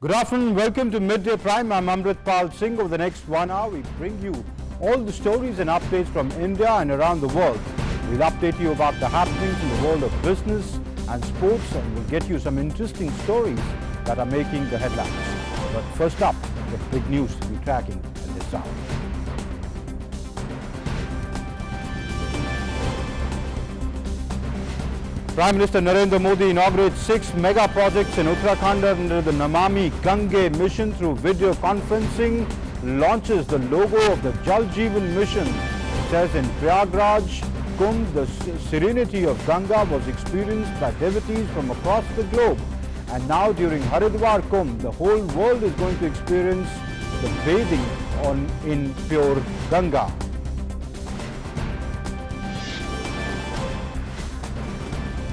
Good afternoon, welcome to Midday Prime. I'm Amritpal Singh. Over the next 1 hour, we bring you all the stories and updates from India and around the world. We'll update you about the happenings in the world of business and sports, and we'll get you some interesting stories that are making the headlines. But first up, the big news to be tracking at this hour. Prime Minister Narendra Modi inaugurates 6 mega projects in Uttarakhand under the Namami Gange mission through video conferencing, launches the logo of the Jal Jeevan mission. Says in Prayagraj, Kumbh, the serenity of Ganga was experienced by devotees from across the globe. And now during Haridwar Kumbh, the whole world is going to experience the bathing in pure Ganga.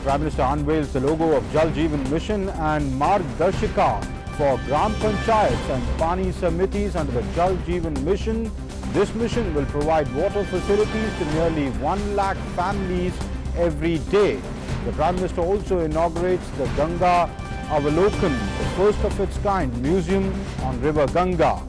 Prime Minister unveils the logo of Jal Jeevan Mission and Margdarshika for Gram Panchayats and Pani Samitis under the Jal Jeevan Mission. This mission will provide water facilities to nearly 1 lakh families every day. The Prime Minister also inaugurates the Ganga Avalokan, the first of its kind museum on River Ganga.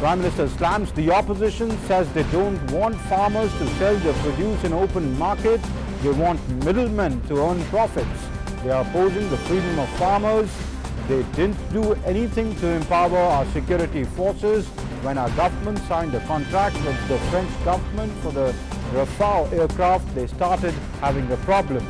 Prime Minister slams the opposition, says they don't want farmers to sell their produce in open market. They want middlemen to earn profits. They are opposing the freedom of farmers. They didn't do anything to empower our security forces. When our government signed a contract with the French government for the Rafale aircraft, they started having a problem.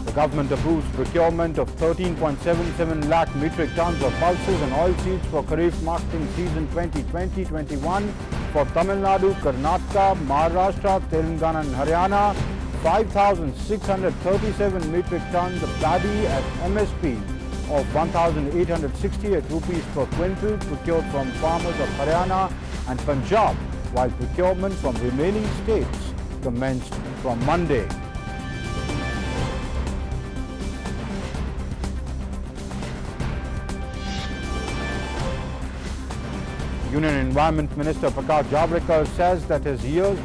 The government approves procurement of 13.77 lakh metric tons of pulses and oilseeds for Kharif marketing season 2020-21 for Tamil Nadu, Karnataka, Maharashtra, Telangana and Haryana. 5,637 metric tons of paddy at MSP of 1,868 rupees per quintal procured from farmers of Haryana and Punjab, while procurement from remaining states commenced from Monday. Union Environment Minister Prakash Javadekar says that these years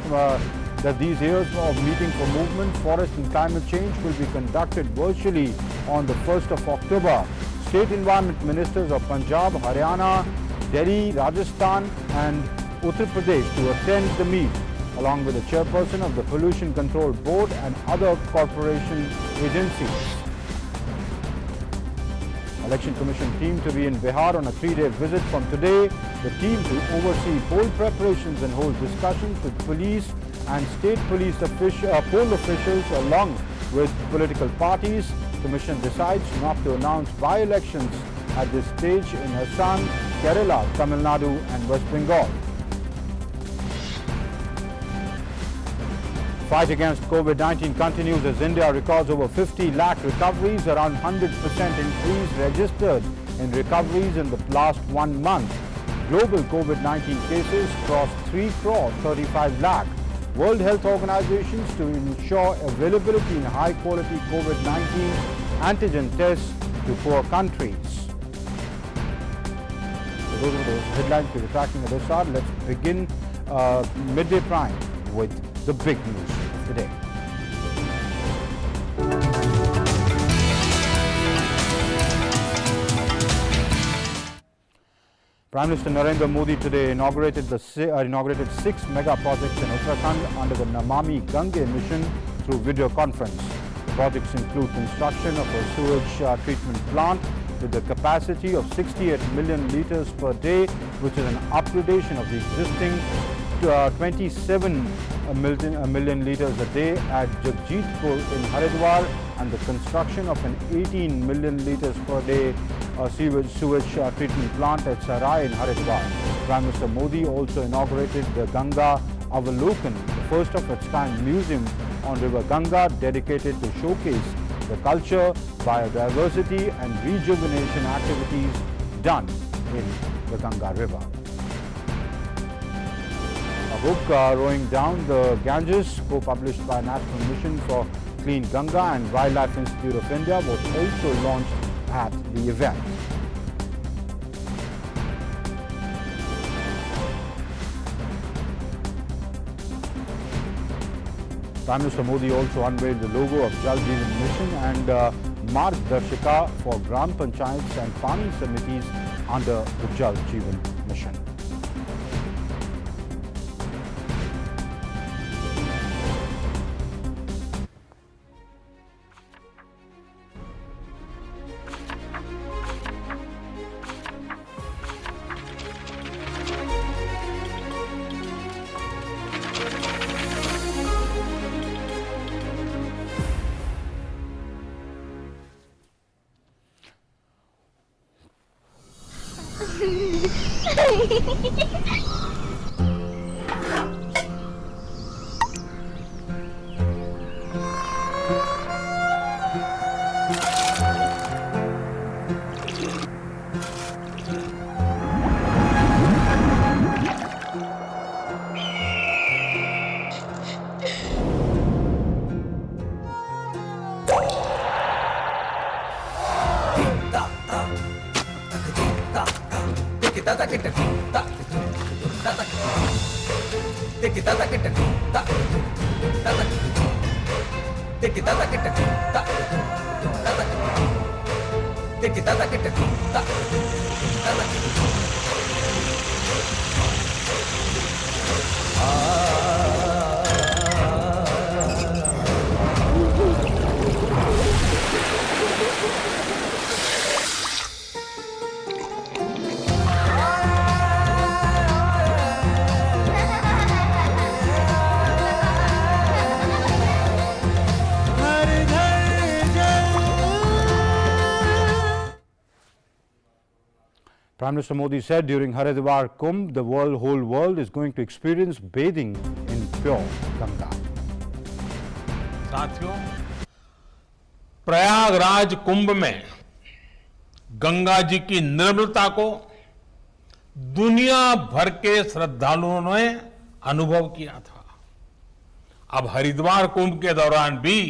of meeting for movement, forest and climate change will be conducted virtually on the 1st of October. State Environment Ministers of Punjab, Haryana, Delhi, Rajasthan and Uttar Pradesh to attend the meet, along with the chairperson of the Pollution Control Board and other corporation agencies. Election Commission team to be in Bihar on a 3-day visit from today. The team to oversee poll preparations and hold discussions with police and state police poll officials along with political parties. Commission decides not to announce by-elections at this stage in Assam, Kerala, Tamil Nadu and West Bengal. Fight against COVID-19 continues as India records over 50 lakh recoveries, around 100% increase registered in recoveries in the last 1 month. Global COVID-19 cases crossed 3 crore 35 lakh. World Health Organizations to ensure availability in high-quality COVID-19 antigen tests to poor countries. So those are the headlines we were tracking at this hour. Let's begin Midday Prime with the big news of the day. Prime Minister Narendra Modi today inaugurated 6 mega projects in Uttarakhand under the Namami Gange mission through video conference. The projects include construction of a sewage treatment plant with the capacity of 68 million litres per day, which is an upgradation of the existing 27 million litres a day at Jagjitpur in Haridwar, and the construction of an 18 million litres per day sewage treatment plant at Sarai in Haridwar. Prime Minister Modi also inaugurated the Ganga Avalokan, the first of its kind museum on River Ganga dedicated to showcase the culture, biodiversity and rejuvenation activities done in the Ganga River. A book, Rowing Down the Ganges, co-published by National Mission for Clean Ganga and Wildlife Institute of India, was also launched at the event. Prime Minister Modi also unveiled the logo of Jal Jeevan Mission and Margdarshika for Gram Panchayats and Pani Samitis under the Jal Jeevan Mission. Prime Minister Modi said during Haridwar Kumbh, the whole world is going to experience bathing in pure Ganga. साथियों, प्रयागराज कुंभ में गंगा जी की निर्मलता को दुनिया भर के श्रद्धालुओं ने अनुभव किया था। अब हरिद्वार कुंभ के दौरान भी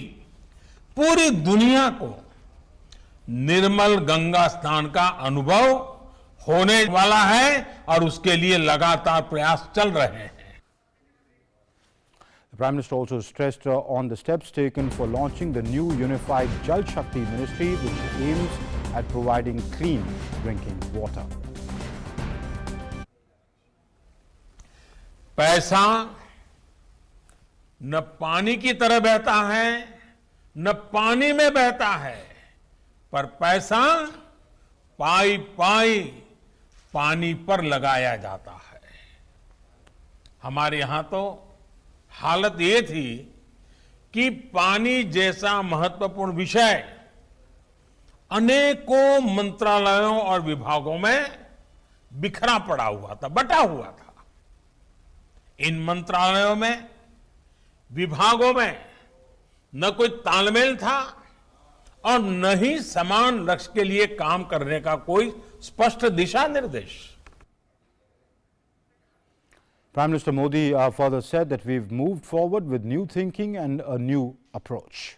पूरी दुनिया को निर्मल गंगा स्नान का अनुभव होने वाला है और उसके लिए लगातार प्रयास चल रहे हैं। The Prime Minister also stressed on the steps taken for launching the new unified Jal Shakti Ministry, which aims at providing clean drinking water. पैसा न पानी की तरह बहता है न पानी में बहता है, पर पैसा पाई पाई पानी पर लगाया जाता है। हमारे यहां तो हालत ये थी कि पानी जैसा महत्वपूर्ण विषय अनेकों मंत्रालयों और विभागों में बिखरा पड़ा हुआ था, बटा हुआ था। इन मंत्रालयों में, विभागों में न कोई तालमेल था और न ही समान लक्ष्य के लिए काम करने का कोई स्पष्ट दिशा निर्देश। Prime Minister Modi further said that we've moved forward with new thinking and a new approach.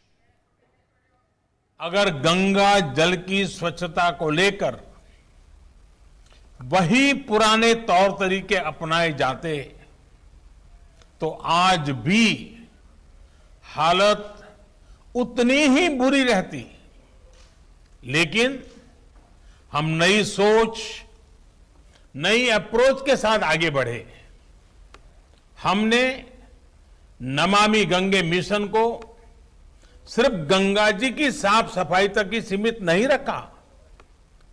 अगर गंगा जल की स्वच्छता को लेकर वही पुराने तौर तरीके अपनाए जाते तो आज भी हालत उतनी ही बुरी रहती, लेकिन हम नई सोच, नई अप्रोच के साथ आगे बढ़े। हमने नमामि गंगे मिशन को सिर्फ गंगा जी की साफ सफाई तक ही सीमित नहीं रखा,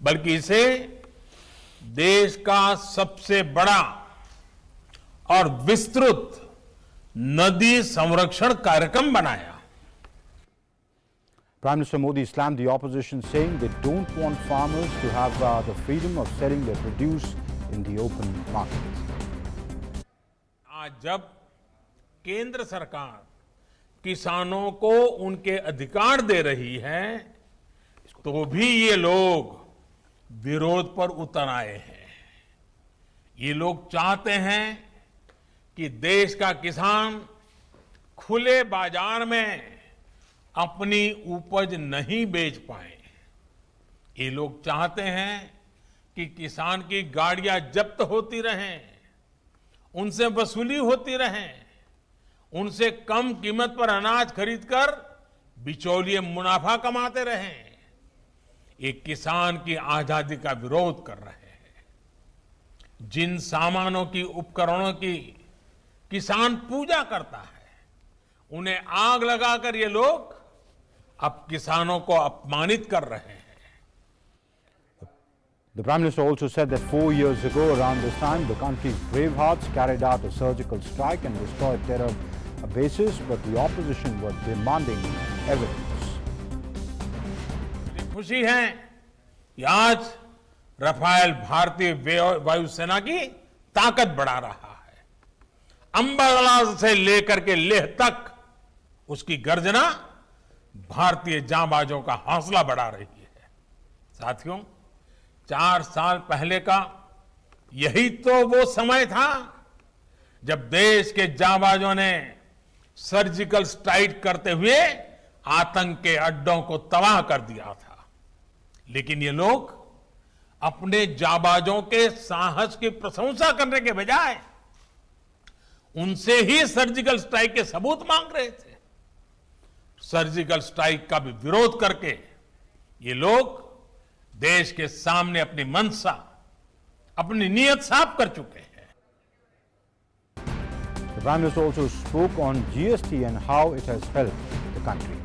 बल्कि इसे देश का सबसे बड़ा और विस्तृत नदी संरक्षण कार्यक्रम बनाया। Prime Minister Modi slammed the opposition, saying they don't want farmers to have the freedom of selling their produce in the open market. आज जब केंद्र सरकार किसानों को उनके अधिकार दे रही है, तो भी ये लोग विरोध पर उतर आए हैं। ये लोग चाहते हैं कि देश का किसान खुले बाजार में अपनी उपज नहीं बेच पाए। ये लोग चाहते हैं कि किसान की गाड़ियां जब्त होती रहें, उनसे वसूली होती रहे, उनसे कम कीमत पर अनाज खरीदकर बिचौलिए मुनाफा कमाते रहे। एक किसान की आजादी का विरोध कर रहे हैं। जिन सामानों की, उपकरणों की किसान पूजा करता है, उन्हें आग लगाकर ये लोग अब किसानों को अपमानित कर रहे हैं। The Prime Minister also said that 4 years ago, around this time, the country's bravehearts carried out a surgical strike and destroyed terror bases, but the opposition were demanding evidence. मुझे खुशी है कि आज रफाल भारतीय वायुसेना की ताकत बढ़ा रहा है। अंबाला से लेकर के लेह तक उसकी गर्जना भारतीय जांबाजों का हौसला बढ़ा रही है। साथियों, 4 साल पहले का यही तो वो समय था जब देश के जांबाजों ने सर्जिकल स्ट्राइक करते हुए आतंक के अड्डों को तबाह कर दिया था। लेकिन ये लोग अपने जांबाजों के साहस की प्रशंसा करने के बजाय उनसे ही सर्जिकल स्ट्राइक के सबूत मांग रहे थे। सर्जिकल स्ट्राइक का भी विरोध करके ये लोग देश के सामने अपनी मंशा, अपनी नीयत साफ कर चुके हैं। The Prime Minister also spoke on GST and how it has helped the country.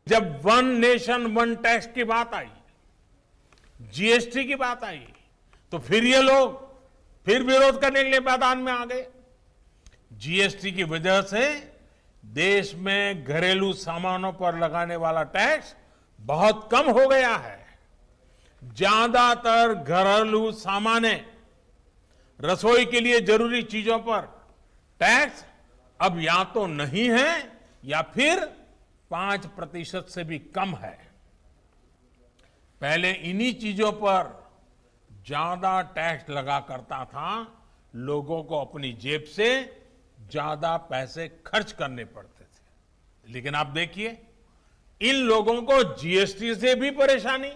जब वन नेशन वन टैक्स की बात आई, जीएसटी की बात आई, तो फिर ये लोग फिर विरोध करने के लिए मैदान में आ गए। जीएसटी की वजह से देश में घरेलू सामानों पर लगाने वाला टैक्स बहुत कम हो गया है। ज्यादातर घरेलू सामाने, रसोई के लिए जरूरी चीजों पर टैक्स अब या तो नहीं है या फिर 5% से भी कम है। पहले इन्हीं चीजों पर ज्यादा टैक्स लगा करता था, लोगों को अपनी जेब से ज्यादा पैसे खर्च करने पड़ते थे। लेकिन आप देखिए, इन लोगों को जीएसटी से भी परेशानी,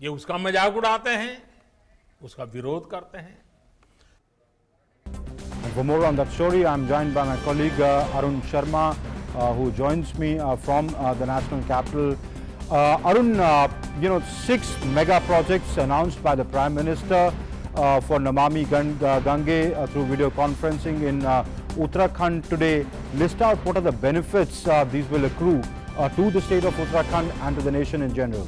ये उसका मजाक उड़ाते हैं, उसका विरोध करते हैं। And for more on that story, I'm joined by my colleague Arun Sharma, who joins me from the national capital. Arun, 6 mega projects announced by the Prime Minister for Namami Gange through video conferencing in Uttarakhand today. List out what are the benefits these will accrue to the state of Uttarakhand and to the nation in general.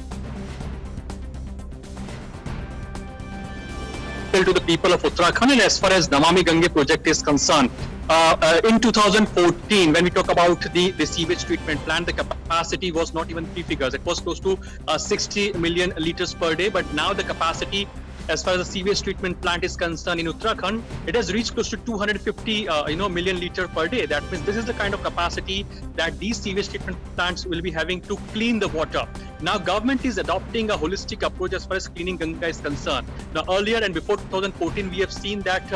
To the people of Uttarakhand, and as far as Namami Gange project is concerned, in 2014, when we talk about the sewage treatment plant, the capacity was not even 3 figures. It was close to 60 million liters per day. But now the capacity, as far as the sewage treatment plant is concerned in Uttarakhand, it has reached close to 250 million liters per day. That means this is the kind of capacity that these sewage treatment plants will be having to clean the water. Now government is adopting a holistic approach as far as cleaning Ganga is concerned. Now earlier and before 2014, we have seen that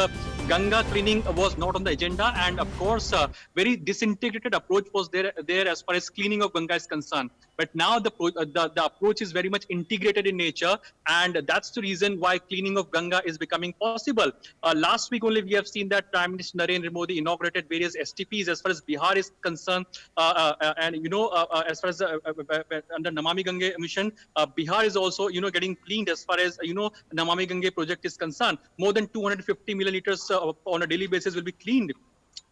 Ganga cleaning was not on the agenda, and of course very disintegrated approach was there as far as cleaning of Ganga is concerned. But now the approach is very much integrated in nature, and that's the reason why cleaning of Ganga is becoming possible. Last week only we have seen that Prime Minister Narendra Modi inaugurated various STPs as far as Bihar is concerned, and as far as under Namami Gange mission, Bihar is also getting cleaned as far as Namami Gange project is concerned. More than 250 milliliters on a daily basis will be cleaned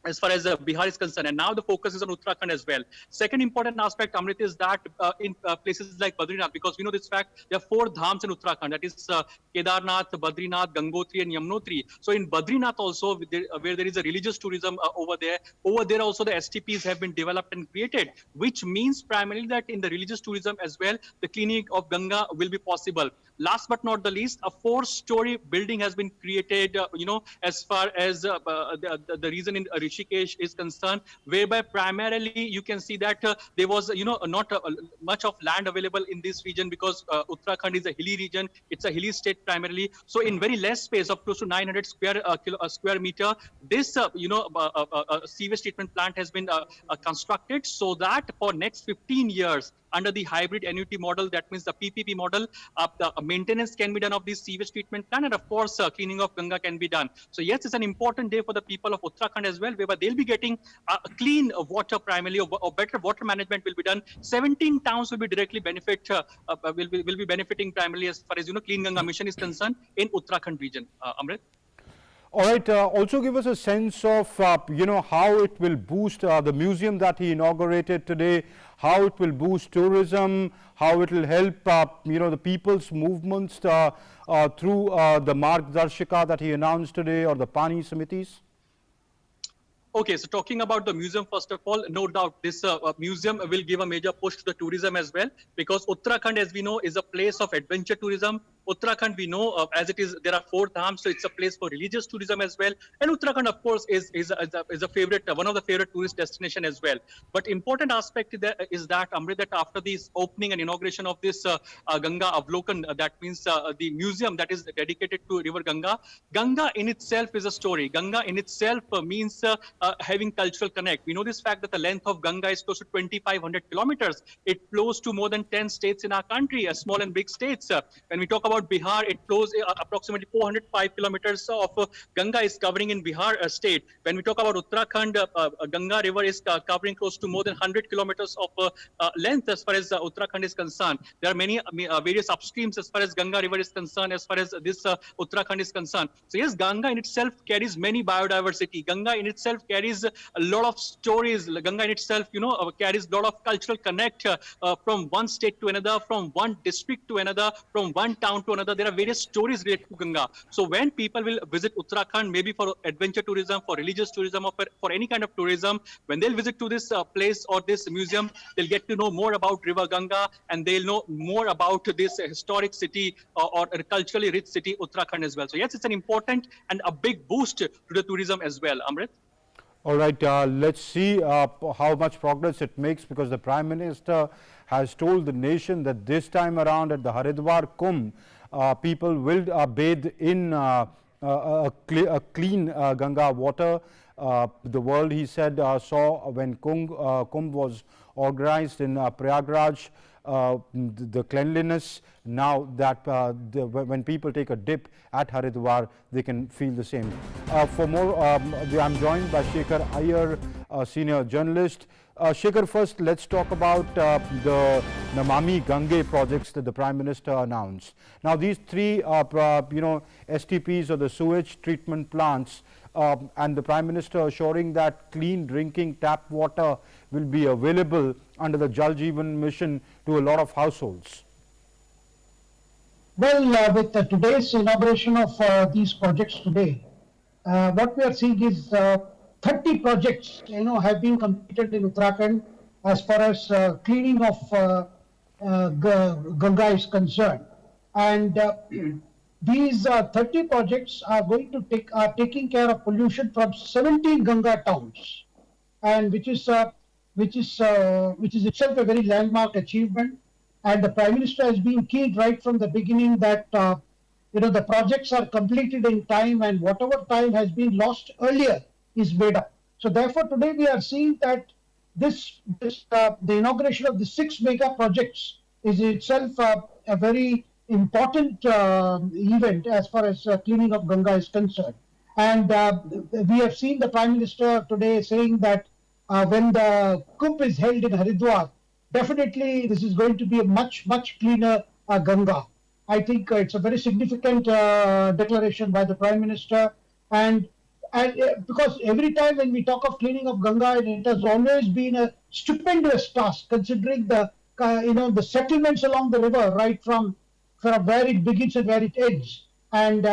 as far as Bihar is concerned, and now the focus is on Uttarakhand as well. Second important aspect, Amrit, is that in places like Badrinath, because we know this fact, there are 4 dhams in Uttarakhand, that is Kedarnath, Badrinath, Gangotri and Yamunotri. So in Badrinath also, where there is a religious tourism over there also the STPs have been developed and created, which means primarily that in the religious tourism as well, the cleaning of Ganga will be possible. Last but not the least, a 4-story building has been created, as far as the region in Rishikesh is concerned, whereby primarily you can see that there was, not much of land available in this region, because Uttarakhand is a hilly region. It's a hilly state primarily. So in very less space of close to 900 square meter, this, sewage treatment plant has been constructed, so that for next 15 years, under the hybrid annuity model, that means the PPP model, the maintenance can be done of this sewage treatment plant, and of course, cleaning of Ganga can be done. So yes, it's an important day for the people of Uttarakhand as well, where they'll be getting clean water primarily, or better water management will be done. 17 towns will be directly will be benefiting primarily as far as Clean Ganga mission is concerned in Uttarakhand region. Amrit. All right. Also give us a sense of, how it will boost the museum that he inaugurated today, how it will boost tourism, how it will help, the people's movements through the Margdarshika that he announced today, or the Pani Samitis. Okay, so talking about the museum, first of all, no doubt this museum will give a major push to the tourism as well, because Uttarakhand, as we know, is a place of adventure tourism. Uttarakhand, we know, as it is, there are 4 dhams, so it's a place for religious tourism as well. And Uttarakhand, of course, is a favorite, one of the favorite tourist destination as well. But important aspect is that, Amrit, that after this opening and inauguration of this Ganga Avlokan, that means the museum that is dedicated to River Ganga, Ganga in itself is a story. Ganga in itself means having cultural connect. We know this fact that the length of Ganga is close to 2,500 kilometers. It flows to more than 10 states in our country, small and big states. When we talk about Bihar, it flows approximately 405 kilometers of Ganga is covering in Bihar state. When we talk about Uttarakhand, Ganga river is covering close to more than 100 kilometers of length as far as Uttarakhand is concerned. There are many various upstreams as far as Ganga river is concerned, as far as this Uttarakhand is concerned. So yes, Ganga in itself carries many biodiversity. Ganga in itself carries a lot of stories. Ganga in itself, carries a lot of cultural connect from one state to another, from one district to another, from one town to another. There are various stories related to Ganga. So when people will visit Uttarakhand, maybe for adventure tourism, for religious tourism, or for any kind of tourism, when they'll visit to this place or this museum, they'll get to know more about River Ganga, and they'll know more about this historic city or culturally rich city, Uttarakhand as well. So yes, it's an important and a big boost to the tourism as well, Amrit. All right, let's see how much progress it makes, because the Prime Minister has told the nation that this time around at the Haridwar Kumbh, people will bathe in a clean Ganga water. The world, he said, saw when Kumbh was organized in Prayagraj, the cleanliness. Now that when people take a dip at Haridwar, they can feel the same. For more, I'm joined by Shekhar Iyer, a senior journalist. Shekhar, first let's talk about the Namami Gange projects that the Prime Minister announced. Now these 3 STPs, or the sewage treatment plants, and the Prime Minister assuring that clean drinking tap water will be available under the Jal Jeevan mission to a lot of households. Well, with today's inauguration of these projects today, what we are seeing is 30 projects, have been completed in Uttarakhand as far as cleaning of Ganga is concerned. And these 30 projects are going to taking care of pollution from 17 Ganga towns, and which is itself a very landmark achievement. And the Prime Minister has been keen right from the beginning that the projects are completed in time, and whatever time has been lost earlier is made up. So therefore, today we are seeing that the inauguration of the 6 mega projects is itself a very important event as far as cleaning of Ganga is concerned. And we have seen the Prime Minister today saying that when the Kumbh is held in Haridwar, definitely this is going to be a much cleaner Ganga. I think it's a very significant declaration by the Prime Minister, and because every time when we talk of cleaning of Ganga, it has always been a stupendous task, considering the the settlements along the river, right from where it begins and where it ends. And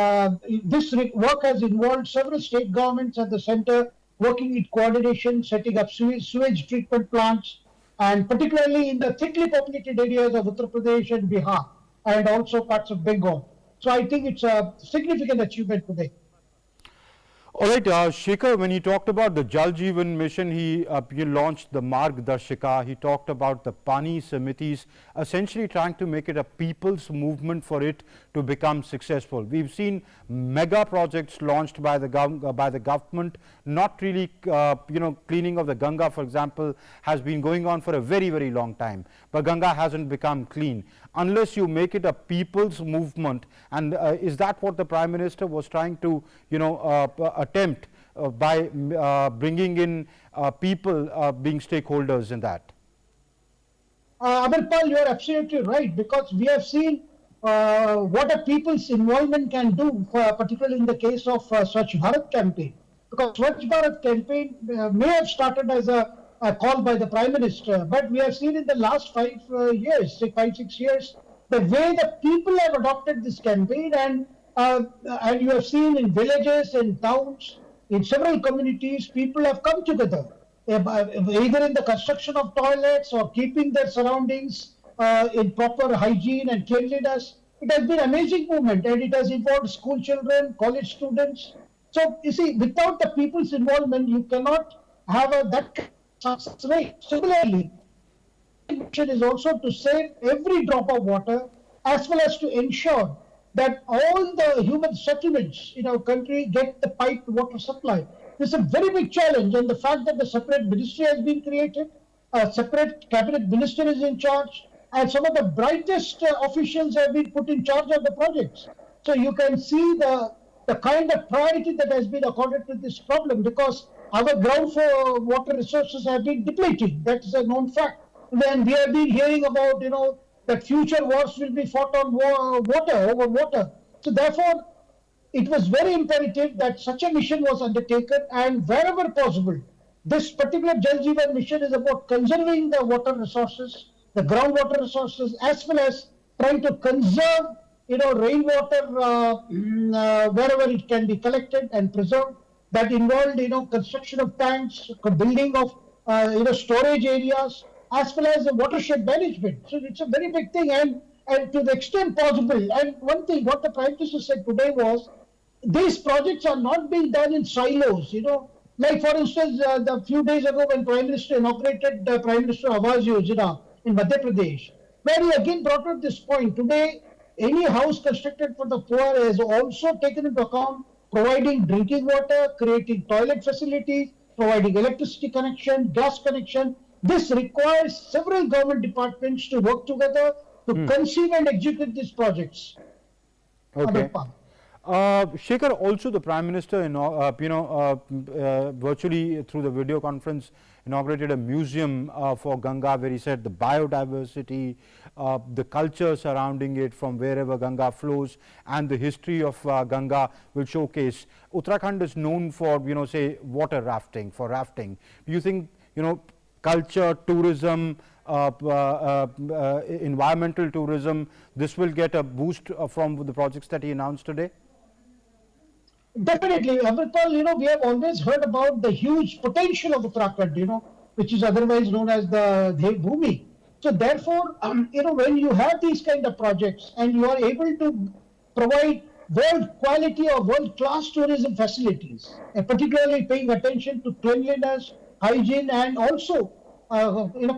this work has involved several state governments at the center working in coordination, setting up sewage treatment plants, and particularly in the thickly populated areas of Uttar Pradesh and Bihar, and also parts of Bengal. So I think it's a significant achievement today. All right, Shekhar, when he talked about the Jal Jeevan mission, he launched the Marg Darshika. He talked about the Pani Samitis, essentially trying to make it a people's movement for it to become successful. We've seen mega projects launched by the government, not really, cleaning of the Ganga, for example, has been going on for a very, very long time. But Ganga hasn't become clean unless you make it a people's movement. And is that what the Prime Minister was trying to, attempt by bringing in people being stakeholders in that? Amarpal, you are absolutely right, because we have seen what a people's involvement can do, particularly in the case of Swachh Bharat campaign. Because Swachh Bharat campaign may have started as a call by the Prime Minister, but we have seen in the last 5 years, 6 years, the way the people have adopted this campaign, and you have seen in villages, in towns, in several communities, people have come together, either in the construction of toilets or keeping their surroundings in proper hygiene and cleanliness. It has been an amazing movement, and it has involved school children, college students. So, you see, without the people's involvement, you cannot have that success rate. Similarly, the mission is also to save every drop of water, as well as to ensure that all the human settlements in our country get the piped water supply. This is a very big challenge, and the fact that the separate ministry has been created, a separate cabinet minister is in charge, and some of the brightest officials have been put in charge of the projects. So you can see the kind of priority that has been accorded to this problem, because our ground for water resources have been depleting. That is a known fact. Then we have been hearing about, that future wars will be fought on over water. So therefore, it was very imperative that such a mission was undertaken, and wherever possible, this particular Jal Jeevan mission is about conserving the water resources, the groundwater resources, as well as trying to conserve, rainwater wherever it can be collected and preserved. That involved, construction of tanks, building of, storage areas, as well as the watershed management. So it's a very big thing, and to the extent possible. And one thing, what the Prime Minister said today was, these projects are not being done in silos, Like, for instance, a few days ago when Prime Minister inaugurated the Prime Minister Awas Yojana in Madhya Pradesh, where he again brought up this point. Today, any house constructed for the poor is also taken into account providing drinking water, creating toilet facilities, providing electricity connection, gas connection. This requires several government departments to work together to conceive and execute these projects. Okay. Shekhar, also the Prime Minister, virtually through the video conference, inaugurated a museum for Ganga, where he said the biodiversity, the culture surrounding it from wherever Ganga flows, and the history of Ganga will showcase. Uttarakhand is known for, say, water rafting, for rafting. Do you think, culture, tourism, environmental tourism, this will get a boost from the projects that he announced today? Definitely, Amarpal, we have always heard about the huge potential of Uttarakhand, which is otherwise known as the Devbhoomi. So therefore, when you have these kind of projects and you are able to provide world quality or world class tourism facilities, and particularly paying attention to cleanliness, hygiene, and also,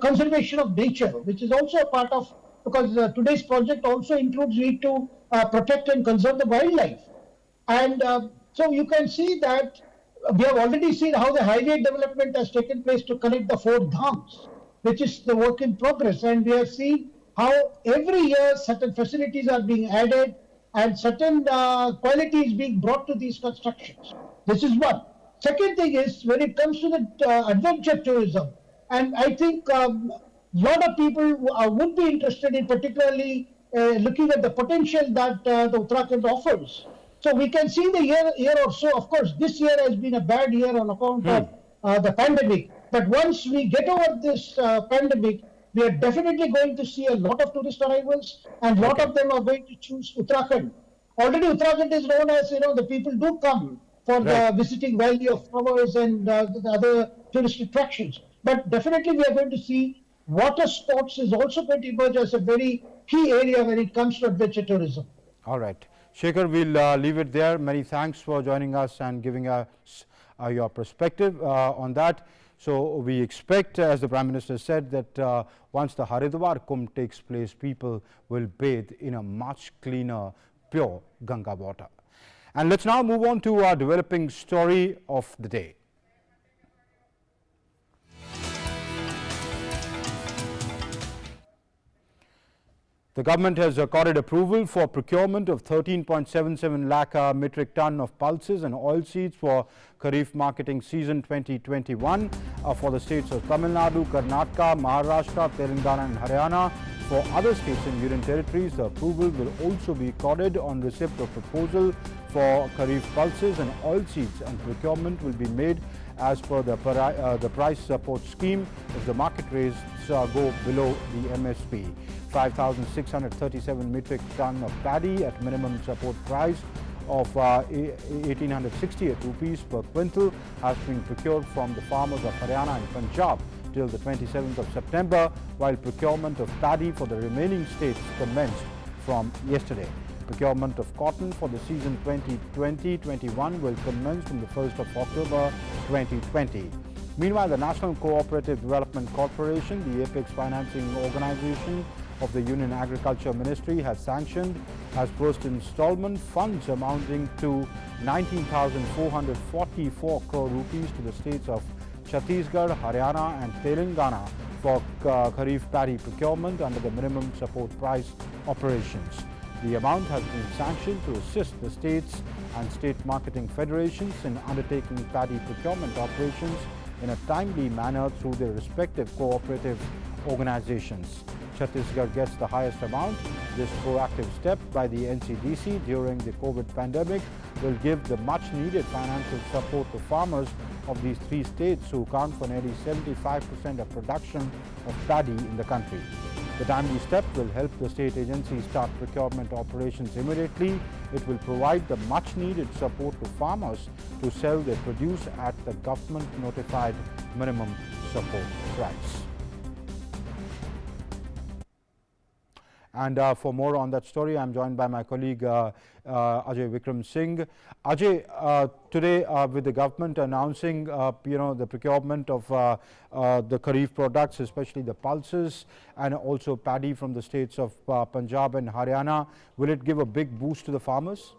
conservation of nature, which is also a part of, because today's project also includes need to protect and conserve the wildlife. And so you can see that we have already seen how the highway development has taken place to connect the 4 dhams, which is the work in progress. And we have seen how every year certain facilities are being added and certain quality is being brought to these constructions. This is one. Second thing is, when it comes to the adventure tourism, and I think a lot of people would be interested in particularly looking at the potential that the Uttarakhand offers. So we can see the year or so. Of course, this year has been a bad year on account of the pandemic. But once we get over this pandemic, we are definitely going to see a lot of tourist arrivals, and a lot of them are going to choose Uttarakhand. Already Uttarakhand is known as, the people do come for the visiting Valley of Flowers and the other tourist attractions. But definitely we are going to see water sports is also going to emerge as a very key area when it comes to adventure tourism. All right. Shekhar, we'll leave it there. Many thanks for joining us and giving us your perspective on that. So we expect, as the Prime Minister said, that once the Haridwar Kumbh takes place, people will bathe in a much cleaner, pure Ganga water. And let's now move on to our developing story of the day. The government has accorded approval for procurement of 13.77 lakh metric ton of pulses and oilseeds for Kharif marketing season 2021 for the states of Tamil Nadu, Karnataka, Maharashtra, Telangana and Haryana. For other states and union territories, the approval will also be accorded on receipt of proposal for Kharif pulses and oilseeds, and procurement will be made as per the price support scheme if the market rates go below the MSP. 5,637 metric ton of paddy at minimum support price of 1,868 rupees per quintal has been procured from the farmers of Haryana and Punjab till the 27th of September, while procurement of paddy for the remaining states commenced from yesterday. Procurement of cotton for the season 2020-21 will commence from the 1st of October 2020. Meanwhile, the National Cooperative Development Corporation, the apex financing organization of the Union Agriculture Ministry, has sanctioned as first installment funds amounting to 19,444 crore rupees to the states of Chhattisgarh, Haryana and Telangana for Kharif paddy procurement under the minimum support price operations. The amount has been sanctioned to assist the states and state marketing federations in undertaking paddy procurement operations in a timely manner through their respective cooperative organizations. Chhattisgarh gets the highest amount. This proactive step by the NCDC during the COVID pandemic will give the much-needed financial support to farmers of these three states who account for nearly 75% of production of paddy in the country. The timely step will help the state agencies start procurement operations immediately. It will provide the much-needed support to farmers to sell their produce at the government-notified minimum support price. And for more on that story, I'm joined by my colleague Ajay Vikram Singh. Ajay, today with the government announcing, the procurement of the Kharif products, especially the pulses and also paddy from the states of Punjab and Haryana, will it give a big boost to the farmers?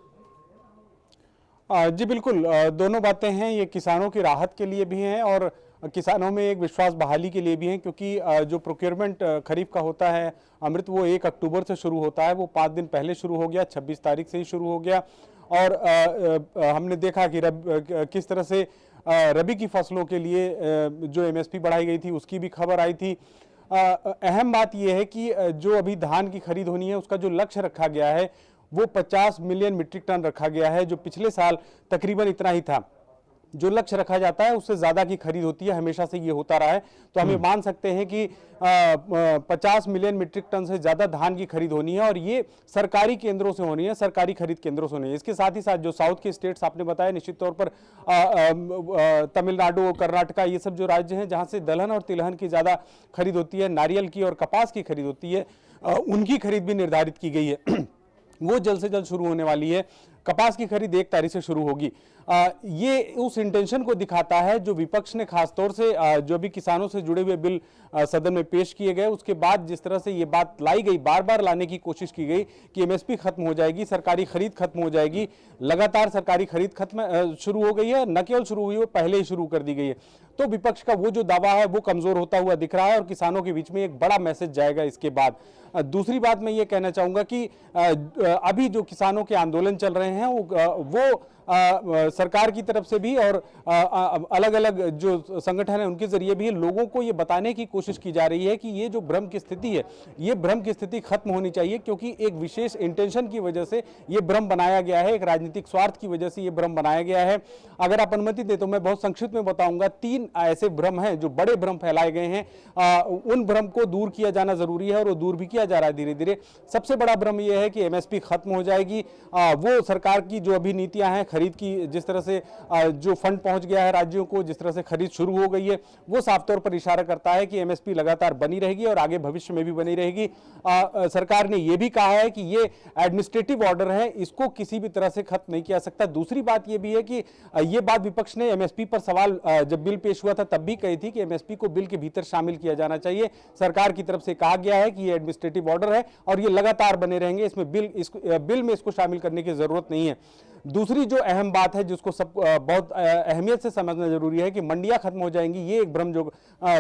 जी बिल्कुल, दोनों बातें हैं, ये किसानों की राहत के लिए भी हैं और किसानों में एक विश्वास बहाली के लिए भी हैं, क्योंकि जो प्रोक्योरमेंट खरीफ का होता है अमृत, वो 1 अक्टूबर से शुरू होता है, वो 5 दिन पहले शुरू हो गया, 26 तारीख से ही शुरू हो गया। और हमने देखा कि किस तरह से रबी की फसलों के लिए जो MSP बढ़ाई गई थी उसकी भी खबर आई थी। अहम बात यह है कि जो अभी धान की खरीद होनी है उसका जो लक्ष्य रखा गया है वो 50 मिलियन मीट्रिक टन रखा गया है, जो पिछले साल तकरीबन इतना ही था। जो लक्ष्य रखा जाता है उससे ज्यादा की खरीद होती है, हमेशा से ये होता रहा है। तो हम ये मान सकते हैं कि 50 मिलियन मीट्रिक टन से ज्यादा धान की खरीद होनी है और ये सरकारी केंद्रों से होनी है, सरकारी खरीद केंद्रों से होनी है। इसके साथ ही साथ जो साउथ के स्टेट्स आपने बताया, निश्चित तौर पर तमिलनाडु, कर्नाटका, ये सब जो राज्य हैं जहां से दलहन और तिलहन की ज्यादा खरीद होती है, नारियल की और कपास की खरीद होती है, उनकी खरीद भी निर्धारित की गई है। वो जल्द से जल्द शुरू होने वाली है। कपास की खरीद 1 तारीख से शुरू होगी। ये उस इंटेंशन को दिखाता है जो विपक्ष ने खासतौर से जो भी किसानों से जुड़े हुए बिल सदन में पेश किए गए, उसके बाद जिस तरह से ये बात लाई गई, बार बार लाने की कोशिश की गई कि MSP खत्म हो जाएगी, सरकारी खरीद खत्म हो जाएगी। लगातार सरकारी खरीद शुरू हो गई है, न केवल शुरू हुई है, पहले ही शुरू कर दी गई है। तो विपक्ष का वो जो दावा है वो कमजोर होता हुआ दिख रहा है और किसानों के बीच में एक बड़ा मैसेज जाएगा इसके बाद। दूसरी बात मैं ये कहना चाहूंगा कि अभी जो किसानों के आंदोलन चल रहे हैं वो सरकार की तरफ से भी और अलग अलग जो संगठन है उनके जरिए भी लोगों को ये बताने की कोशिश की जा रही है कि ये जो भ्रम की स्थिति है, ये भ्रम की स्थिति खत्म होनी चाहिए, क्योंकि एक विशेष इंटेंशन की वजह से ये भ्रम बनाया गया है, एक राजनीतिक स्वार्थ की वजह से ये भ्रम बनाया गया है। अगर आप अनुमति दे तो मैं बहुत संक्षिप्त में बताऊंगा। 3 ऐसे भ्रम हैं जो बड़े भ्रम फैलाए गए हैं, उन भ्रम को दूर किया जाना जरूरी है और वो दूर भी किया जा रहा है धीरे धीरे। सबसे बड़ा भ्रम यह है कि MSP खत्म हो जाएगी, वो सरकार की जो अभी नीतियां हैं खरीद की जिस तरह से जो फंड पहुंच गया है राज्यों को, जिस तरह से खरीद शुरू हो गई है, वो साफ तौर पर इशारा करता है कि एमएसपी लगातार बनी रहेगी और आगे भविष्य में भी बनी रहेगी। सरकार ने यह भी कहा है कि ये एडमिनिस्ट्रेटिव ऑर्डर है, इसको किसी भी तरह से खत्म नहीं किया सकता। दूसरी बात यह भी है कि यह बात विपक्ष ने एमएसपी पर सवाल जब बिल पेश हुआ था तब भी कही थी कि एमएसपी को बिल के भीतर शामिल किया जाना चाहिए। सरकार की तरफ से कहा गया है कि ये एडमिनिस्ट्रेटिव ऑर्डर है और ये लगातार बने रहेंगे, इसमें बिल में इसको शामिल करने की जरूरत नहीं है। दूसरी जो अहम बात है जिसको सब बहुत अहमियत से समझना जरूरी है कि मंडियां खत्म हो जाएंगी, ये एक भ्रम जो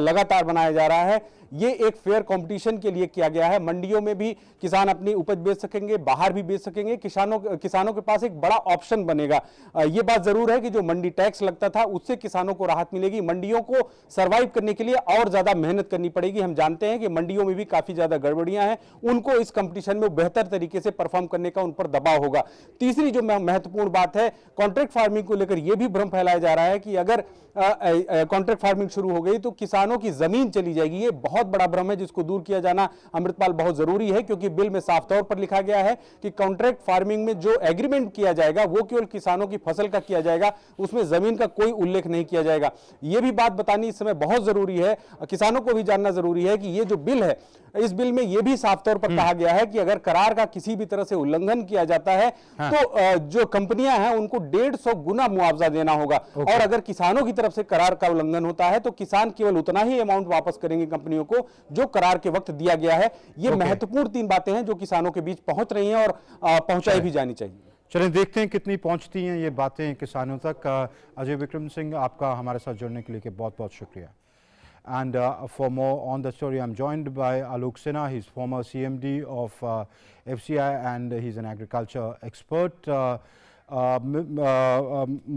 लगातार बनाया जा रहा है, ये एक फेयर कंपटीशन के लिए किया गया है। मंडियों में भी किसान अपनी उपज बेच सकेंगे, बाहर भी बेच सकेंगे, किसानों के पास एक बड़ा ऑप्शन बनेगा। ये बात जरूर है कि जो मंडी टैक्स लगता था उससे किसानों को राहत मिलेगी। मंडियों को सर्वाइव करने के लिए और ज्यादा मेहनत करनी पड़ेगी। हम जानते हैं कि मंडियों में भी काफी ज्यादा गड़बड़ियां हैं, उनको इस कंपटीशन में बेहतर तरीके से परफॉर्म करने का उन पर दबाव होगा। तीसरी जो महत्वपूर्ण बात है, कॉन्ट्रैक्ट फार्मिंग को लेकर यह भी भ्रम फैलाया जा रहा है कि अगर कॉन्ट्रैक्ट फार्मिंग शुरू हो गई तो किसानों की जमीन चली जाएगी। ये बहुत बड़ा भ्रम है जिसको दूर किया जाना अमृतपाल बहुत जरूरी है, क्योंकि बिल में साफ तौर पर लिखा गया है कि कॉन्ट्रैक्ट फार्मिंग में जो एग्रीमेंट किया जाएगा वो केवल किसानों की फसल का किया जाएगा, उसमें जमीन का कोई उल्लेख नहीं किया जाएगा। यह भी बात बतानी इस समय बहुत जरूरी है, किसानों को भी जानना जरूरी है कि ये जो बिल है, इस बिल में यह भी साफ तौर पर कहा गया है कि अगर करार का किसी भी तरह से उल्लंघन किया जाता है तो जो कंपनियां हैं उनको 150 गुना मुआवजा देना होगा। और अगर किसानों की तरफ से करार का उल्लंघन होता है तो किसान केवल उतना ही अमाउंट वापस करेंगे कंपनियों को जो करार के वक्त दिया गया है। ये महत्वपूर्ण 3 बातें हैं जो किसानों के बीच पहुंच रही हैं और पहुंचाई भी जानी चाहिए। चलें देखते हैं कितनी पहुंचती हैं ये बातें किसानों तक। अजय विक्रम सिंह, आपका हमारे साथ जुड़ने के लिए बहुत बहुत शुक्रिया। And for more on the story, I'm joined by Alok Sinha. He's former CMD of FCI and he's an agriculture expert. Mr.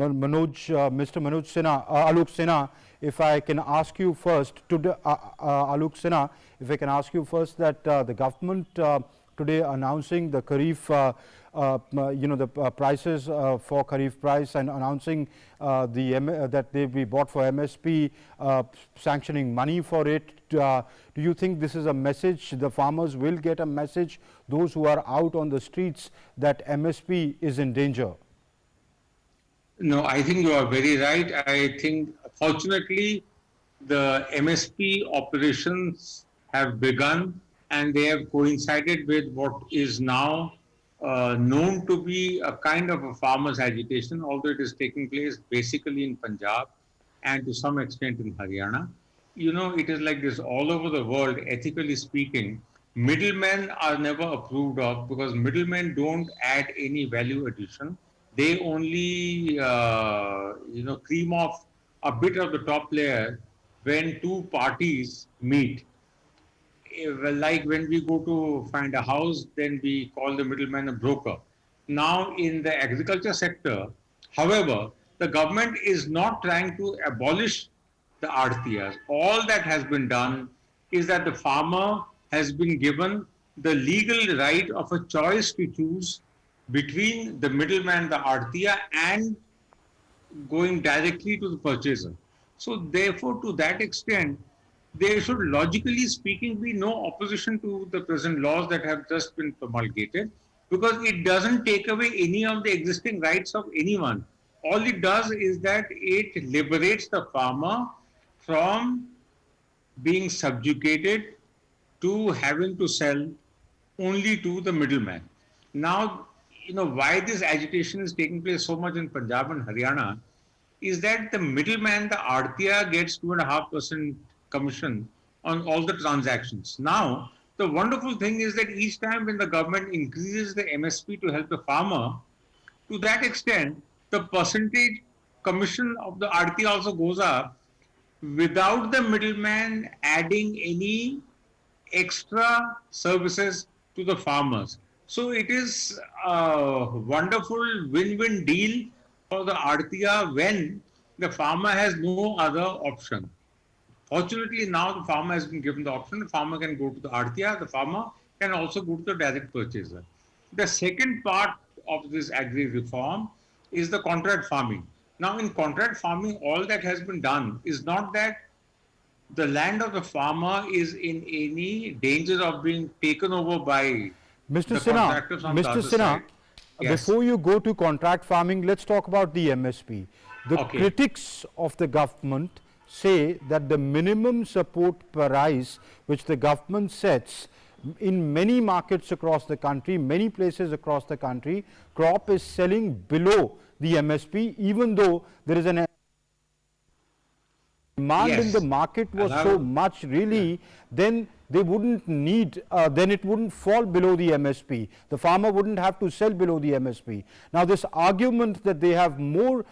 Manoj Sinha, Alok Sinha, if I can ask you first, Alok Sinha, if I can ask you first that the government today announcing the Kharif, the prices for Kharif price and announcing that they'll be bought for MSP, sanctioning money for it. Do you think this is a message, the farmers will get a message, those who are out on the streets, that MSP is in danger? No, I think you are very right. I think fortunately the MSP operations have begun and they have coincided with what is now known to be a kind of a farmers' agitation, although it is taking place basically in Punjab and to some extent in Haryana. You know, it is like this all over the world, ethically speaking. Middlemen are never approved of because middlemen don't add any value addition. They only, cream off a bit of the top layer when 2 parties meet. Like when we go to find a house, then we call the middleman a broker. Now in the agriculture sector, however, the government is not trying to abolish the Aartiyas. All that has been done is that the farmer has been given the legal right of a choice to choose between the middleman, the Aartiya, and going directly to the purchaser. So therefore, to that extent, there should logically speaking be no opposition to the present laws that have just been promulgated, because it doesn't take away any of the existing rights of anyone. All it does is that it liberates the farmer from being subjugated to having to sell only to the middleman. Now, why this agitation is taking place so much in Punjab and Haryana is that the middleman, the Aartiya, gets 2.5% commission on all the transactions. Now, the wonderful thing is that each time when the government increases the MSP to help the farmer, to that extent, the percentage commission of the Aarti also goes up without the middleman adding any extra services to the farmers. So it is a wonderful win-win deal for the Aartiya when the farmer has no other option. Fortunately, now the farmer has been given the option. The farmer can go to the Aartiya. The farmer can also go to the direct purchaser. The second part of this agri reform is the contract farming. Now, in contract farming, all that has been done is not that the land of the farmer is in any danger of being taken over by Mr. the Sinha, contractors on the Mr. other Sinha, side. Yes. Before you go to contract farming, let's talk about the MSP. The Okay. critics of the government say that the minimum support price which the government sets in many markets across the country, many places across the country, crop is selling below the MSP, even though there is an demand in Yes. the market was so much really, then they wouldn't need, then it wouldn't fall below the MSP. The farmer wouldn't have to sell below the MSP. Now this argument that they have more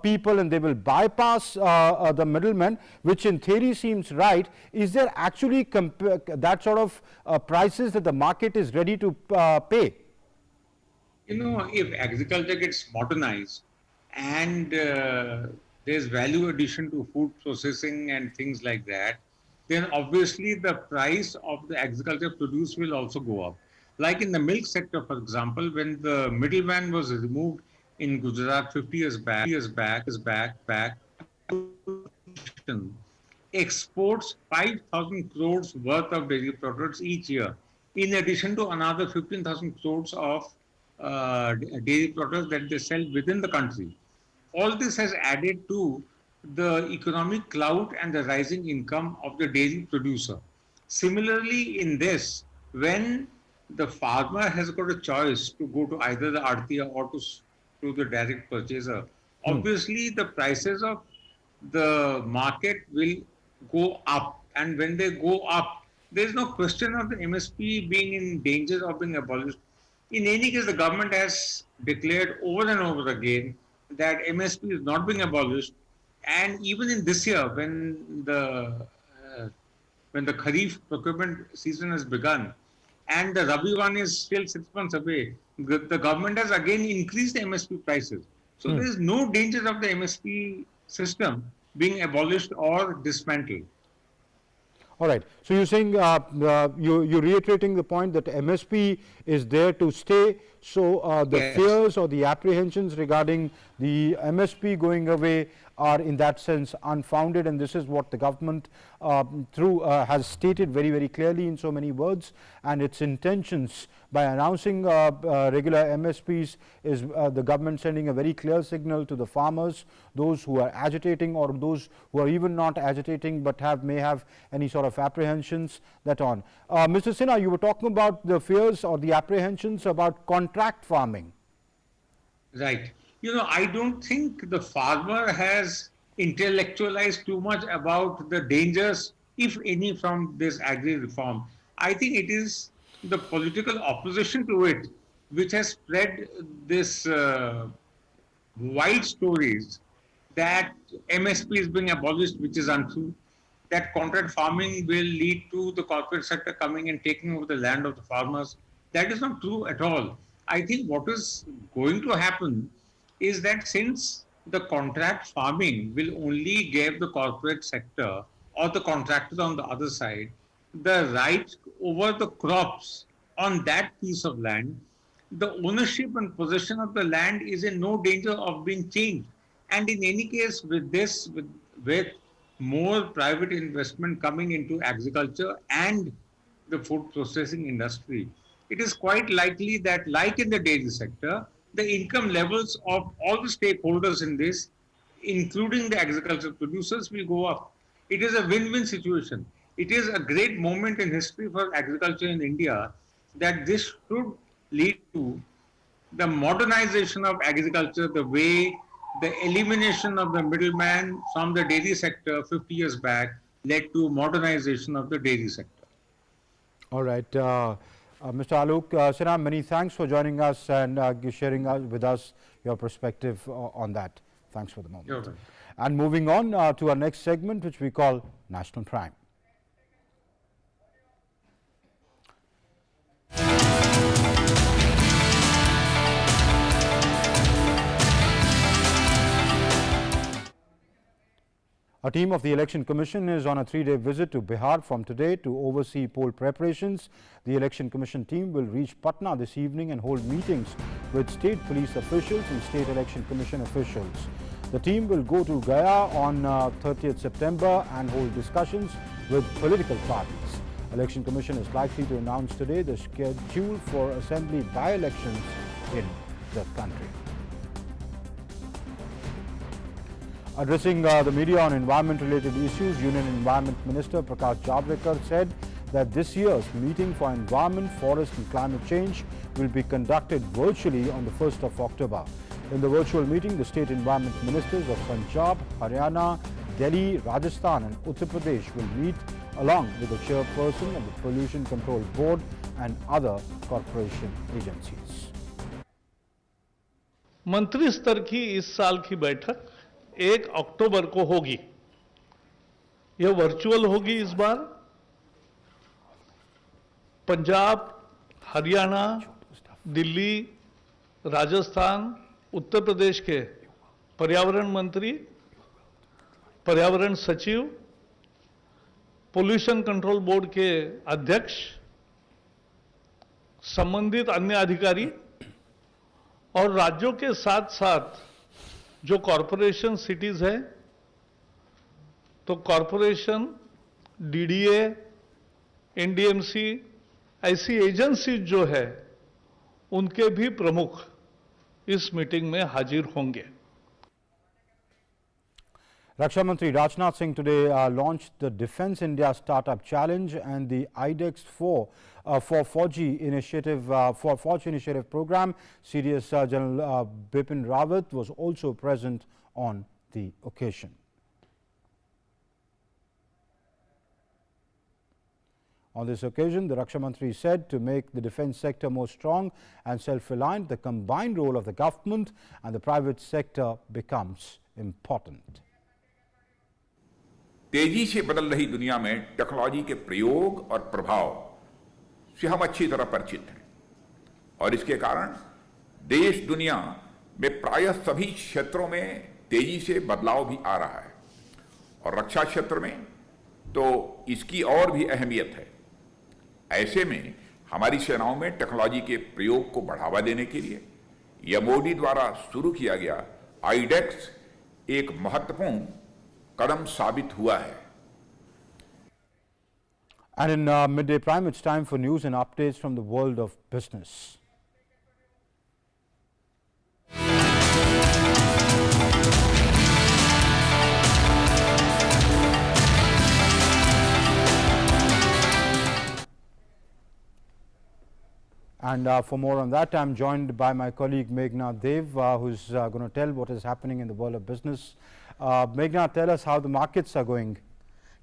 people and they will bypass the middlemen, which in theory seems right, is there actually that sort of prices that the market is ready to pay? You know, if agriculture gets modernized and there's value addition to food processing and things like that, then obviously the price of the agriculture produce will also go up. Like in the milk sector, for example, when the middleman was removed in Gujarat 50 years back, exports 5,000 crores worth of dairy products each year, in addition to another 15,000 crores of dairy products that they sell within the country. All this has added to the economic clout and the rising income of the dairy producer. Similarly, in this, when the farmer has got a choice to go to either the Artiya or to the direct purchaser, obviously the prices of the market will go up. And when they go up, there is no question of the MSP being in danger of being abolished. In any case, the government has declared over and over again that MSP is not being abolished. And even in this year, when the Kharif procurement season has begun and the Rabi one is still 6 months away, the government has again increased the MSP prices. So there is no danger of the MSP system being abolished or dismantled. All right. So you're saying, you're reiterating the point that MSP is there to stay. So the Yes. fears or the apprehensions regarding the MSP going away are in that sense unfounded, and this is what the government has stated very, very clearly in so many words, and its intentions by announcing regular MSPs is the government sending a very clear signal to the farmers, those who are agitating or those who are even not agitating but may have any sort of apprehensions that on. Mr. Sinha, you were talking about the fears or the apprehensions about contract farming. Right. You know, I don't think the farmer has intellectualized too much about the dangers, if any, from this agri reform. I think it is the political opposition to it which has spread this wild stories that MSP is being abolished, which is untrue, that contract farming will lead to the corporate sector coming and taking over the land of the farmers. That is not true at all. I think what is going to happen is that since the contract farming will only give the corporate sector or the contractor on the other side the right over the crops on that piece of land, the ownership and possession of the land is in no danger of being changed. And in any case, with this, with more private investment coming into agriculture and the food processing industry, it is quite likely that, like in the dairy sector, the income levels of all the stakeholders in this, including the agricultural producers, will go up. It is a win-win situation. It is a great moment in history for agriculture in India that this should lead to the modernization of agriculture, the way the elimination of the middleman from the dairy sector 50 years back led to modernization of the dairy sector. All right. Mr. Alok Sinha, many thanks for joining us and sharing with us your perspective on that. Thanks for the moment. You're welcome. And moving on to our next segment, which we call National Prime. A team of the Election Commission is on a 3-day visit to Bihar from today to oversee poll preparations. The Election Commission team will reach Patna this evening and hold meetings with state police officials and state Election Commission officials. The team will go to Gaya on 30th September and hold discussions with political parties. Election Commission is likely to announce today the schedule for assembly by-elections in the country. Addressing the media on environment-related issues, Union Environment Minister Prakash Javadekar said that this year's meeting for environment, forest and climate change will be conducted virtually on the 1st of October. In the virtual meeting, the state environment ministers of Punjab, Haryana, Delhi, Rajasthan and Uttar Pradesh will meet along with the chairperson of the Pollution Control Board and other corporation agencies. मंत्री स्तर की इस साल की बैठक 1 अक्टूबर को होगी। यह वर्चुअल होगी इस बार। पंजाब, हरियाणा, दिल्ली, राजस्थान, उत्तर प्रदेश के पर्यावरण मंत्री, पर्यावरण सचिव, पोल्यूशन कंट्रोल बोर्ड के अध्यक्ष, संबंधित अन्य अधिकारी और राज्यों के साथ साथ जो कॉरपोरेशन सिटीज हैं, तो कॉरपोरेशन, डीडीए, एनडीएमसी, ऐसी एजेंसी जो है उनके भी प्रमुख इस मीटिंग में हाजिर होंगे। Raksha Mantri Rajnath Singh today launched the Defence India Startup Challenge and the IDEX 4 for 4G initiative program. CDS General Bipin Rawat was also present on the occasion. On this occasion, the Raksha Mantri said to make the defence sector more strong and self-reliant, the combined role of the government and the private sector becomes important. तेजी से बदल रही दुनिया में technology के प्रयोग और प्रभाव से हम अच्छी तरह परिचित हैं और इसके कारण देश दुनिया में प्रायः सभी क्षेत्रों में तेजी से बदलाव भी आ रहा है और रक्षा क्षेत्र में तो इसकी और भी अहमियत है। ऐसे में हमारी सेनाओं में टेक्नोलॉजी के प्रयोग को बढ़ावा देने के लिए यह मोदी द्वारा शुरू किया गया आईडेक्स एक महत्वपूर्ण कदम साबित हुआ है। And in Midday Prime, it's time for news and updates from the world of business. And for more on that, I'm joined by my colleague Meghna Dev, who's going to tell what is happening in the world of business. Meghna, tell us how the markets are going.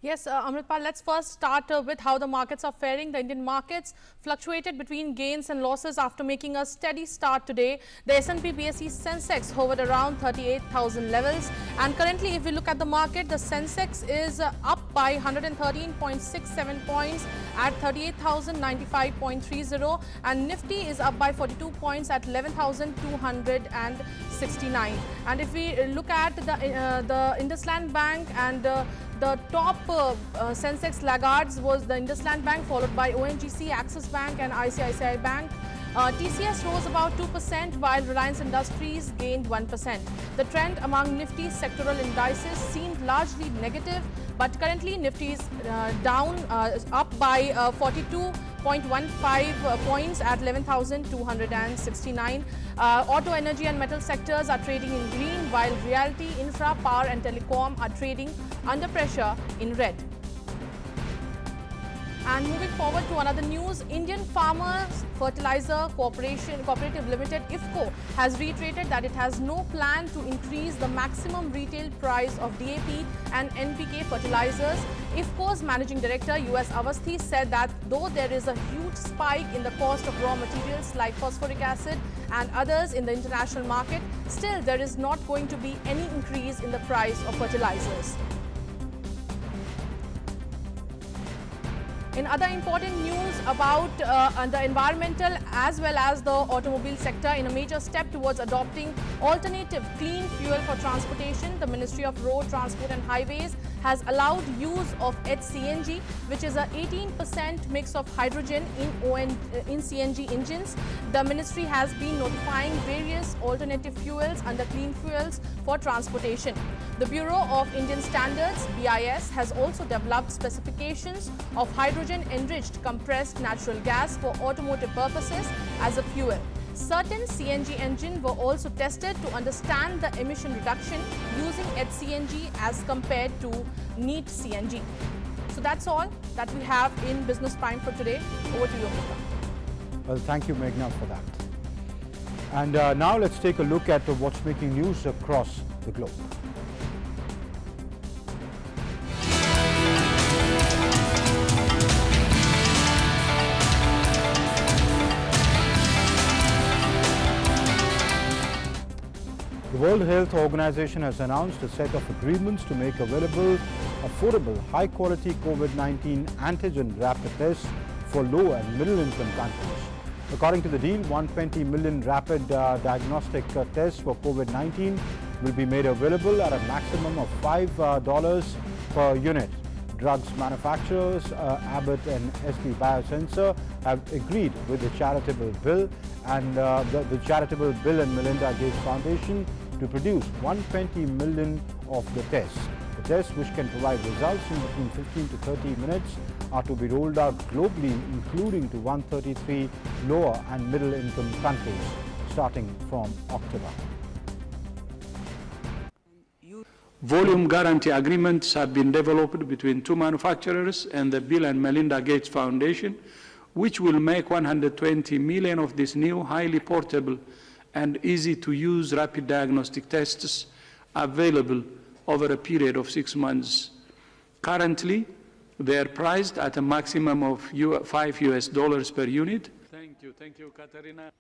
Yes, Amritpal, let's first start with how the markets are faring. The Indian markets fluctuated between gains and losses after making a steady start today. The S&P BSE Sensex hovered around 38,000 levels. And currently, if we look at the market, the Sensex is up by 113.67 points at 38,095.30. And Nifty is up by 42 points at 11,269. And if we look at the IndusLand Bank and the top Sensex laggards was the IndusLand Bank, followed by ONGC, Axis Bank and ICICI Bank. TCS rose about 2%, while Reliance Industries gained 1%. The trend among Nifty sectoral indices seemed largely negative, but currently Nifty is down, up by 42.15 points at 11,269. Auto, energy and metal sectors are trading in green, while realty, infra, power and telecom are trading under pressure in red. And moving forward to another news, Indian Farmers Fertilizer Cooperative Limited, IFFCO, has reiterated that it has no plan to increase the maximum retail price of DAP and NPK fertilizers. IFFCO's managing director, US Avasthi, said that though there is a huge spike in the cost of raw materials like phosphoric acid and others in the international market, still there is not going to be any increase in the price of fertilizers. In other important news about the environmental as well as the automobile sector, in a major step towards adopting alternative clean fuel for transportation, the Ministry of Road Transport and Highways has allowed use of HCNG, which is an 18% mix of hydrogen in CNG engines. The ministry has been notifying various alternative fuels under clean fuels for transportation. The Bureau of Indian Standards, BIS, has also developed specifications of hydrogen-enriched compressed natural gas for automotive purposes as a fuel. Certain CNG engines were also tested to understand the emission reduction using HCNG as compared to neat CNG. So that's all that we have in Business Prime for today. Over to you, Amrita. Well, thank you, Meghna, for that. And now let's take a look at what's making news across the globe. The World Health Organization has announced a set of agreements to make available affordable, high-quality COVID-19 antigen rapid tests for low and middle-income countries. According to the deal, 120 million rapid diagnostic tests for COVID-19 will be made available at a maximum of $5 per unit. Drugs manufacturers Abbott and SB Biosensor have agreed with the charitable bill and the charitable Bill and Melinda Gates Foundation to produce 120 million of the tests. The tests, which can provide results in between 15 to 30 minutes, are to be rolled out globally, including to 133 lower and middle income countries, starting from October. Volume guarantee agreements have been developed between two manufacturers and the Bill and Melinda Gates Foundation, which will make 120 million of these new highly portable and easy to use rapid diagnostic tests available over a period of 6 months. Currently, they are priced at a maximum of $5 per unit. Thank you, Katerina.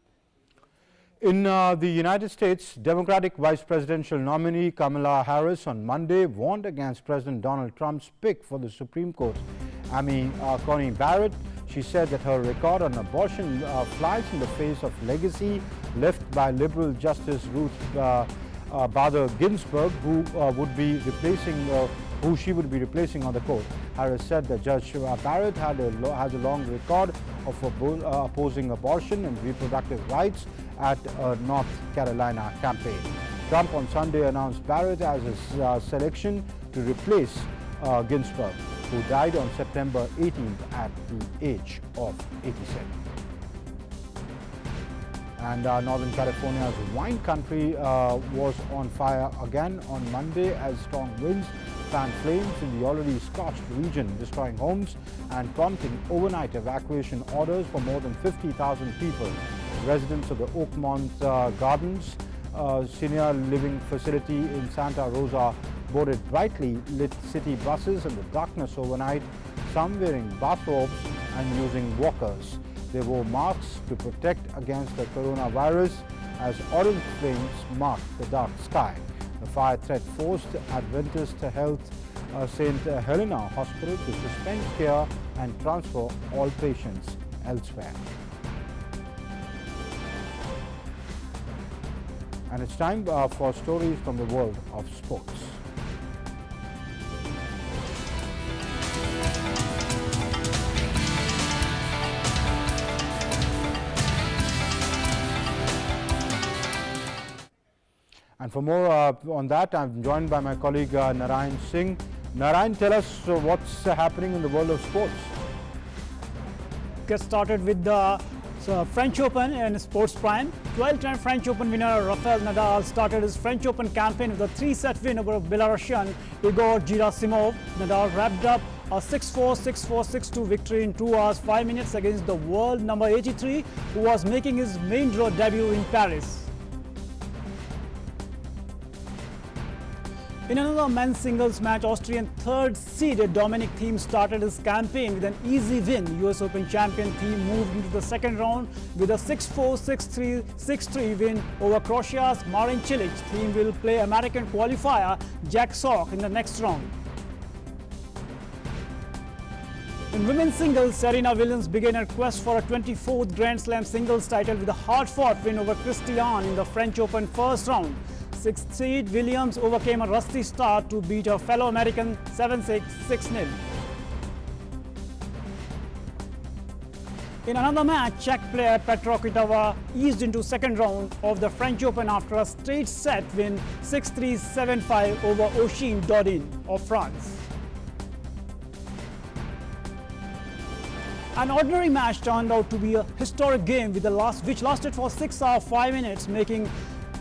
In the United States, Democratic Vice Presidential nominee Kamala Harris on Monday warned against President Donald Trump's pick for the Supreme Court, Amy Coney Barrett. She said that her record on abortion flies in the face of legacy left by liberal Justice Ruth Bader Ginsburg, who she would be replacing on the court. Harris said that Judge Barrett has a long record of opposing abortion and reproductive rights at a North Carolina campaign. Trump on Sunday announced Barrett as his selection to replace Ginsburg, who died on September 18th at the age of 87. And Northern California's wine country was on fire again on Monday as strong winds fanned flames in the already scorched region, destroying homes and prompting overnight evacuation orders for more than 50,000 people. Residents of the Oakmont Gardens senior living facility in Santa Rosa boarded brightly lit city buses in the darkness overnight, some wearing bathrobes and using walkers. They wore masks to protect against the coronavirus as orange flames marked the dark sky. The fire threat forced Adventist Health St. Helena Hospital to suspend care and transfer all patients elsewhere. And it's time for stories from the world of sports. And for more on that, I'm joined by my colleague Narayan Singh. Narayan, tell us what's happening in the world of sports. Get started with the French Open and Sports Prime. 12-time French Open winner Rafael Nadal started his French Open campaign with a 3-set win over Belarusian Igor Gerasimov. Nadal wrapped up a 6-4, 6-4, 6-2 victory in 2 hours 5 minutes against the world number 83, who was making his main draw debut in Paris. In another men's singles match, Austrian third-seeded Dominic Thiem started his campaign with an easy win. US Open champion Thiem moved into the second round with a 6-4, 6-3, 6-3 win over Croatia's Marin Cilic. Thiem will play American qualifier Jack Sock in the next round. In women's singles, Serena Williams began her quest for a 24th Grand Slam singles title with a hard-fought win over Christiane in the French Open first round. 6th seed Williams overcame a rusty start to beat her fellow American 7-6, 6-0. In another match, Czech player Petra Kvitova eased into second round of the French Open after a straight set win 6-3, 7-5 over Oisin Dodin of France. An ordinary match turned out to be a historic game with which lasted for 6 hours 5 minutes, making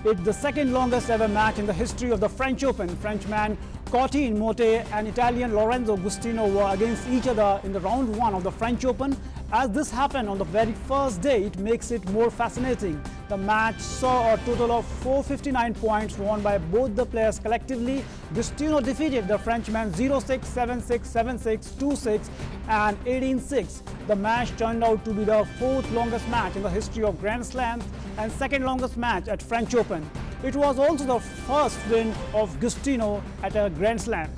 it the second longest ever match in the history of the French Open. Frenchman Corentin Moutet and Italian Lorenzo Agostino were against each other in the round 1 of the French Open. As this happened on the very first day, it makes it more fascinating. The match saw a total of 459 points won by both the players collectively. Agostino defeated the Frenchman 0-6, 7-6, 7-6, 2-6 and 18-6. The match turned out to be the 4th longest match in the history of Grand Slams and 2nd longest match at French Open. It was also the first win of Agostino at a Grand Slam.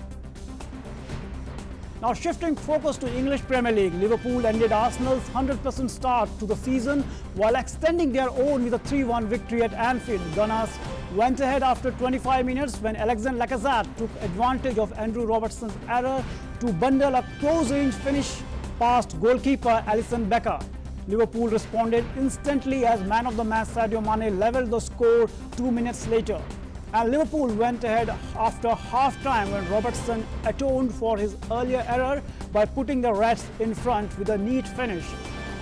Now shifting focus to English Premier League, Liverpool ended Arsenal's 100% start to the season while extending their own with a 3-1 victory at Anfield. Gunners went ahead after 25 minutes when Alexander Lacazette took advantage of Andrew Robertson's error to bundle a close-range finish past goalkeeper Alisson Becker. Liverpool responded instantly as man of the match Sadio Mane levelled the score 2 minutes later. And Liverpool went ahead after half-time when Robertson atoned for his earlier error by putting the Reds in front with a neat finish.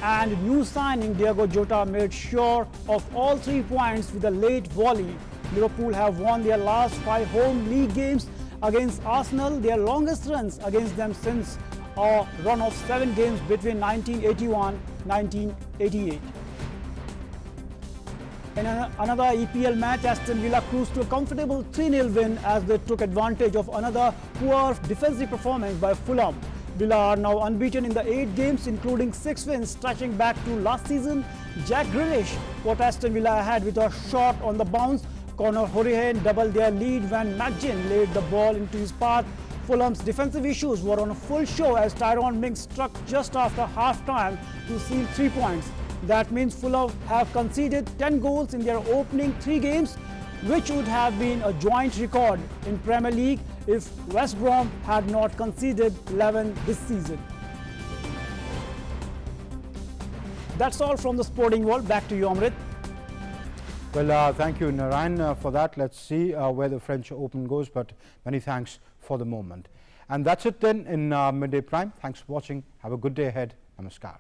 And new signing Diogo Jota made sure of all 3 points with a late volley. Liverpool have won their last 5 home league games against Arsenal, their longest runs against them since a run of 7 games between 1981-1988. In another EPL match, Aston Villa cruised to a comfortable 3-0 win as they took advantage of another poor defensive performance by Fulham. Villa are now unbeaten in the 8 games, including 6 wins stretching back to last season. Jack Grealish put Aston Villa ahead with a shot on the bounce. Conor Hourihane doubled their lead when McGinn laid the ball into his path. Fulham's defensive issues were on a full show as Tyrone Mings struck just after half-time to seal 3 points. That means Fulham have conceded 10 goals in their opening 3 games, which would have been a joint record in Premier League if West Brom had not conceded 11 this season. That's all from the sporting world. Back to you, Amrit. Well, thank you, Narayan, for that. Let's see where the French Open goes, but many thanks for the moment. And that's it then in Midday Prime. Thanks for watching. Have a good day ahead. Namaskar.